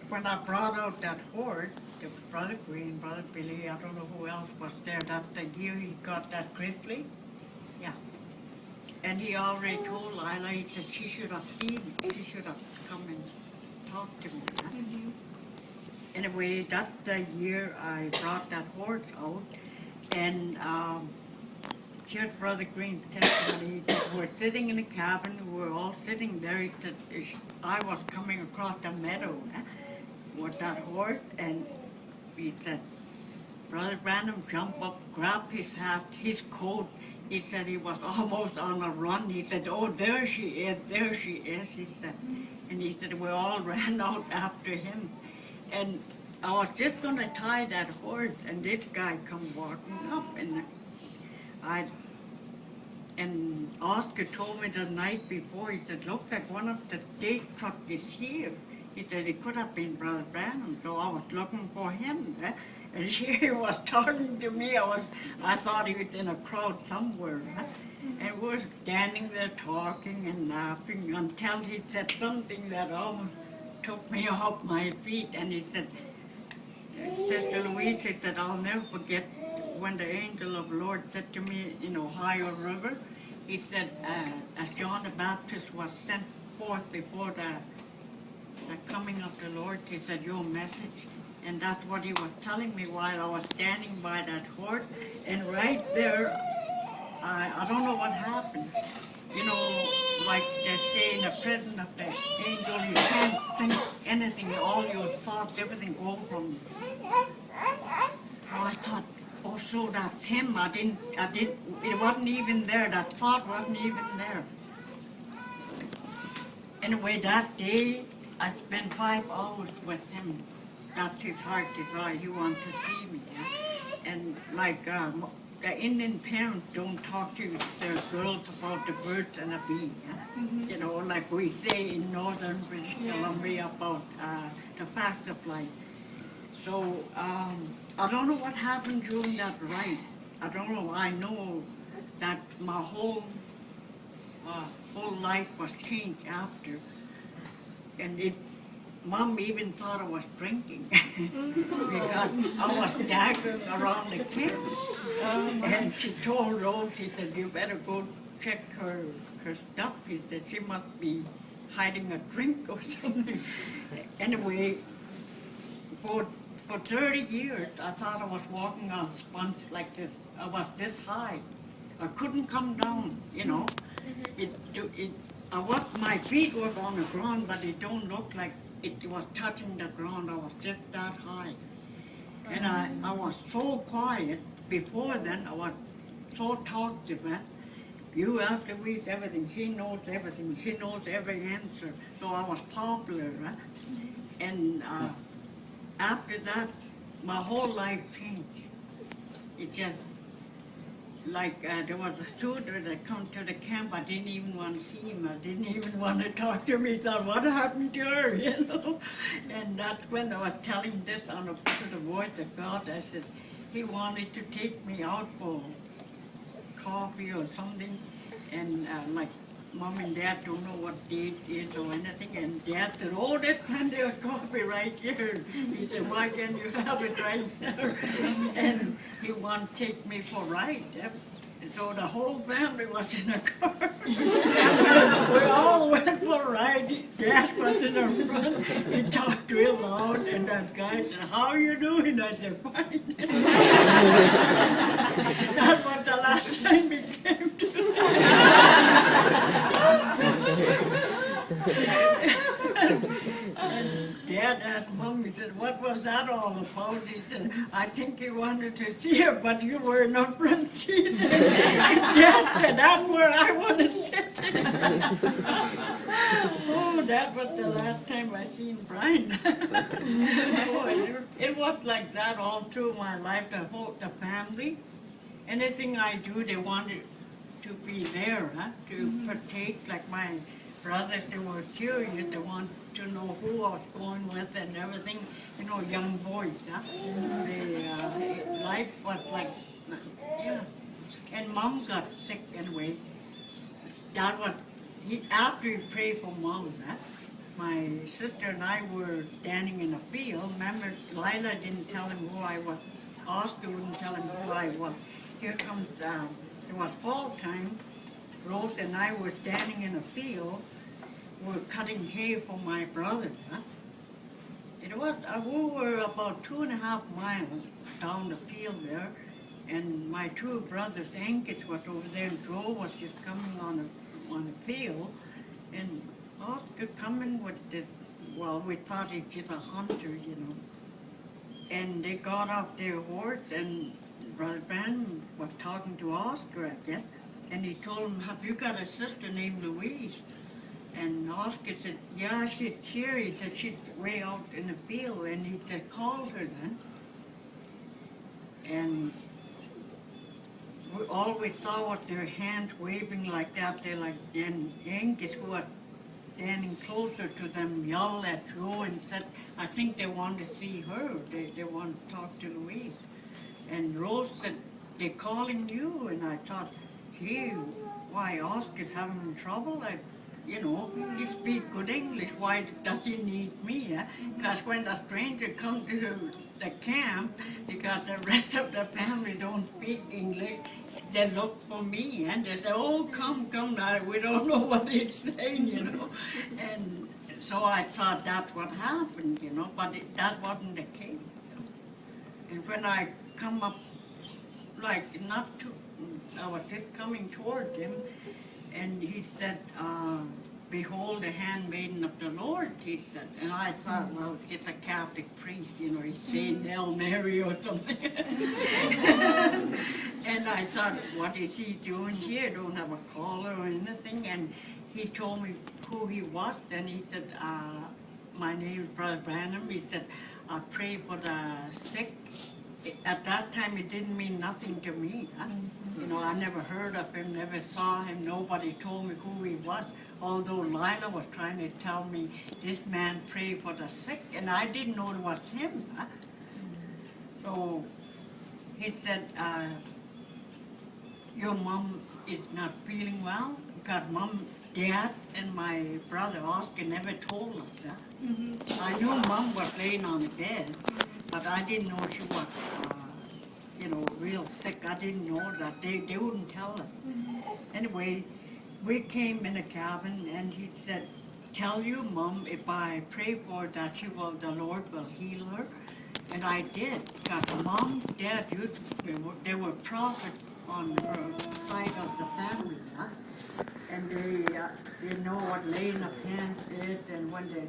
when I brought out that horse, the Brother Green, Brother Billy, I don't know who else was there, that's the year he got that grizzly. Yeah. And he already told Lila, he said she should have seen me, she should have come and talked to me. Huh? Anyway, that's the year I brought that horse out. And here's Brother Green's testimony. We were sitting in the cabin, we were all sitting there. He said, I was coming across the meadow with that horse, and he said, Brother Branham jumped up, grabbed his hat, his coat. He said he was almost on a run. He said, oh, there she is, he said. And he said, we all ran out after him. And I was just going to tie that horse, and this guy come walking up, and Oscar told me the night before, he said, look, like one of the state trucks is here. He said, it could have been Brother Branham, so I was looking for him. And he was talking to me. I thought he was in a crowd somewhere. And we were standing there talking and laughing until he said something that almost took me off my feet. And he said, Sister Louise, he said, I'll never forget when the angel of the Lord said to me in Ohio River, he said, as John the Baptist was sent forth before the coming of the Lord, he said, your message. And that's what he was telling me while I was standing by that horse. And right there, I don't know what happened. You know, like they say in the presence of the angel, you can't think anything, all your thoughts, everything go from you. Oh, I thought, oh, so that's him. It wasn't even there. That thought wasn't even there. Anyway, that day, I spent 5 hours with him. That's his heart desire. He wanted to see me. Yeah? And like the Indian parents don't talk to their girls about the birds and the bee. Yeah? You know, like we say in northern British Columbia about the fact of life. So I don't know what happened during that ride. I don't know. I know that my whole life was changed after. And Mom even thought I was drinking because I was daggering around the camp. And she told Rose, she said, you better go check her stuff. He said, she must be hiding a drink or something. Anyway, for 30 years, I thought I was walking on sponge like this. I was this high. I couldn't come down, you know. My feet were on the ground, but it don't look like it was touching the ground. I was just that high. And I was so quiet. Before then, I was so talkative. You ask Louise everything. She knows everything. She knows every answer. So I was popular. And after that, my whole life changed. It just, like there was a shooter that come to the camp. I didn't even want to see him. I didn't even want to talk to him. He thought, what happened to her, you know? And that's when I was telling this to the voice of God. I said, he wanted to take me out for coffee or something. And like Mom and Dad don't know what date is or anything. And Dad said, oh, there's plenty of coffee right here. He said, why can't you have it right there? And he wanted to take me for a ride. And so the whole family was in a car. We all went for a ride. Dad was in the front. He talked real loud. And that guy said, how are you doing? I said, fine. That was the last time he came to me. And Dad asked Mom, he said, what was that all about? He said, I think he wanted to see her, but you were in a front seat. And Dad said, that's where I want to sit. Oh, that was the last time I seen Brian. Oh, it was like that all through my life, the family. Anything I do, they wanted to be there, to partake. Like my brothers, they were curious. They wanted to know who I was going with and everything. You know, young boys. Life was like, yeah. And Mom got sick anyway. That was after he prayed for Mom. my sister and I were standing in a field. Remember, Lila didn't tell him who I was. Oscar wouldn't tell him who I was. Here comes, it was fall time. Rose and I were standing in a field. We were cutting hay for my brother. Huh? It was, we were about 2.5 miles down the field there, and my two brothers, Angus was over there, and Joe was just coming on a field, and Oscar coming with this, well, we thought he's just a hunter, you know. And they got off their horse, and Brother Branham was talking to Oscar, I guess, and he told him, have you got a sister named Louise? And Oscar said, yeah, she's here. He said, she's way out in the field. And he said, call her then. And we always saw with their hands waving like that. They like, and Angus, who was standing closer to them, yelled at Joe and said, I think they want to see her. They want to talk to Louise. And Rose said, they're calling you. And I thought, gee, why, Oscar's having trouble? You know, he speaks good English. Why does he need me? Because when the stranger comes to the camp, because the rest of the family don't speak English, they look for me and they say, oh, come now, we don't know what he's saying, you know. And so I thought that's what happened, you know, but that wasn't the case. You know? And when I come up, like not too, I was just coming toward him, and he said, behold the handmaiden of the Lord, he said. And I thought, well, it's just a Catholic priest, you know, he's saying Hail Mary or something. And I thought, what is he doing here? Don't have a collar or anything. And he told me who he was, and he said, my name is Brother Branham. He said, I pray for the sick. At that time, it didn't mean nothing to me. Huh? You know, I never heard of him, never saw him. Nobody told me who he was. Although Lila was trying to tell me, this man prayed for the sick, and I didn't know it was him. Huh? So he said, your mom is not feeling well? Because Mom, Dad, and my brother Oscar never told us that. I knew Mom was laying on the bed, but I didn't know she was, you know, real sick. I didn't know that. They wouldn't tell us. Anyway, we came in a cabin, and he said, tell you, Mom, if I pray for her, that the Lord will heal her. And I did. Because Mom, Dad, they were prophets on her side of the family. Huh? And they know what laying of hands is, and when they,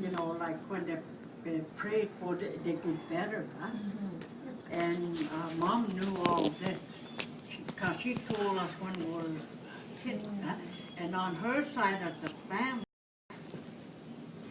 you know, like when they prayed for it, they get better. Huh? And Mom knew all this, because she told us when we were kids. Huh? And on her side of the family,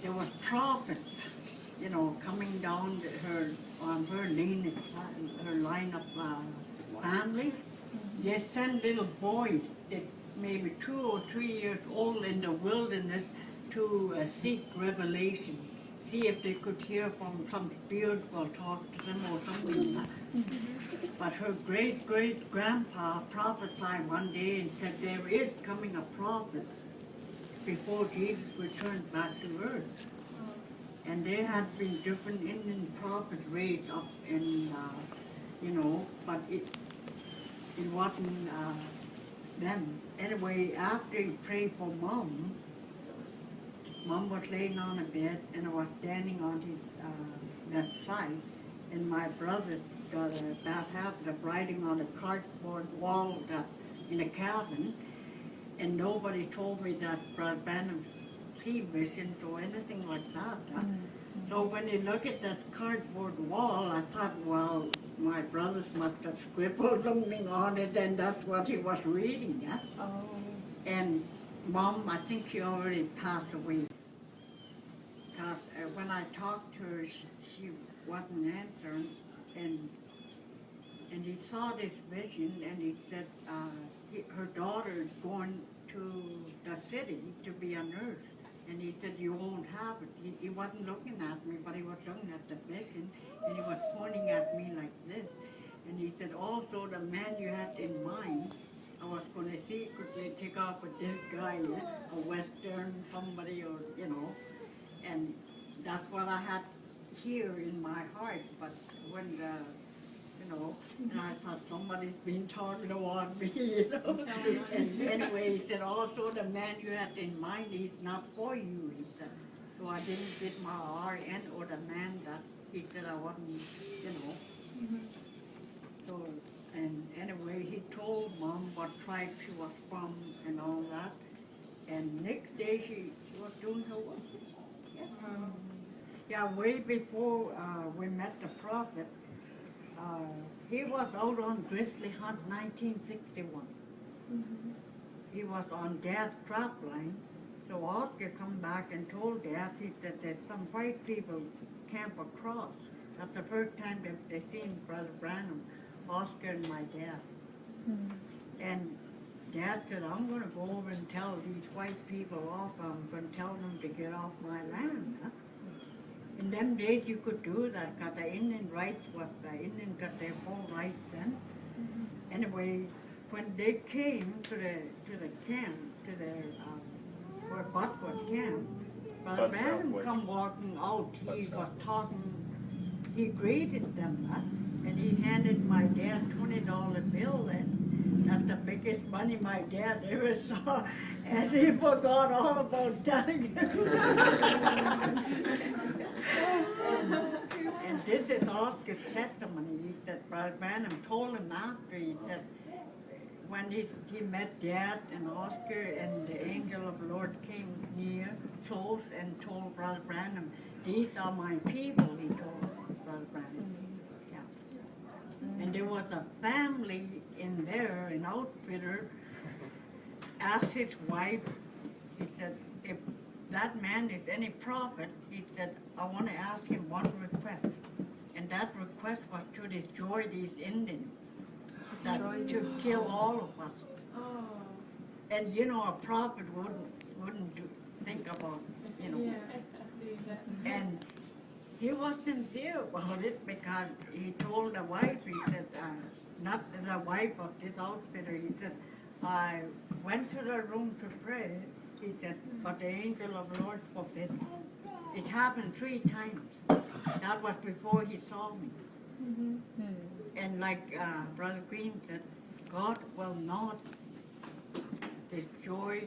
there was prophets, you know, coming down on her line of family. They send little boys, maybe 2 or 3 years old, in the wilderness to seek revelation, see if they could hear from some spirit will talk to them or something. But her great-great-grandpa prophesied one day and said there is coming a prophet before Jesus returns back to earth. And there had been different Indian prophets raised up in, you know, but it wasn't them. Anyway, after he prayed for Mom, Mom was laying on a bed, and I was standing on his left side, and my brother got about half of the writing on a cardboard wall in a cabin, and nobody told me that Brother Branham see visions or anything like that. Huh? So when you look at that cardboard wall, I thought, well, my brothers must have scribbled something on it, and that's what he was reading. Huh? Oh. And Mom, I think she already passed away. Because when I talked to her, she wasn't answering, and he saw this vision, and he said her daughter is going to the city to be a nurse. And he said, you won't have it. He wasn't looking at me, but he was looking at the vision, and he was pointing at me like this. And he said, also the man you had in mind I was going to secretly take off with this guy, a Western somebody, or and that's what I had here in my heart. But when and I thought somebody's been talking about me. And anyway, he said, also the man you had in mind, he's not for you, he said. So I didn't get my RN or the man that he said I wasn't. So, and anyway, he told Mom what tribe she was from and all that. And next day she was doing her work. Yes. Yeah, way before we met the prophet, he was out on grizzly hunt 1961. He was on Dad's trap line. So Oscar come back and told Dad, he said there's some white people camp across. That's the first time that they seen Brother Branham, Oscar and my dad. And Dad said, I'm going to go over and tell these white people off. I'm going to tell them to get off my land. Huh? In them days you could do that, because the Indian rights was the Indian got their full rights then. Anyway, when they came to the camp, to the where Buck was camped, Brother Branham come walking out. He was talking. He greeted them, and he handed my dad $20 bill, and that's the biggest money my dad ever saw, as he forgot all about telling him. And this is Oscar's testimony. He said, Brother Branham told him after, he said, when he met Dad and Oscar, and the angel of the Lord came near, close, and told Brother Branham, these are my people, he told Brother Branham. Yeah. And there was a family in there, an outfitter, asked his wife, he said, if that man is any prophet, he said, I want to ask him one request. And that request was to destroy these Indians. To kill all of us. Oh. And a prophet wouldn't think about, Yeah. And he was sincere about it, because he told the wife, he said, not the wife of this outfitter, he said, I went to the room to pray, he said, but the angel of the Lord forbid. It happened 3 times. That was before he saw me. And like Brother Green said, God will not destroy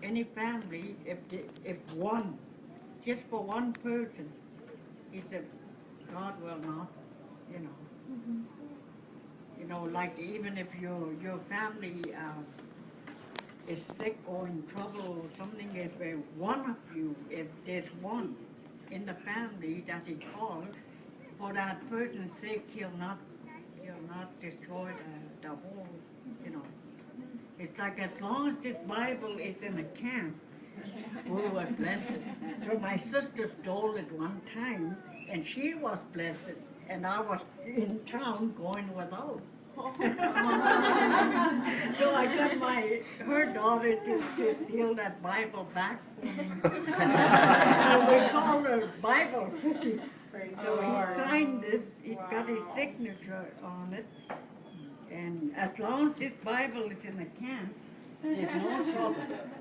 any family if one, just for one person. He said, God will not, like even if your family is sick or in trouble or something, if one of you, if there's one in the family that he called, for that person's sake, he'll not destroy the whole, It's like as long as this Bible is in the camp, we were blessed. So my sister stole it one time, and she was blessed, and I was in town going without. So I got her daughter to steal that Bible back for me. And we called her Bible. So he signed this, he got his signature on it, and as long as this Bible is in the camp, there's no trouble.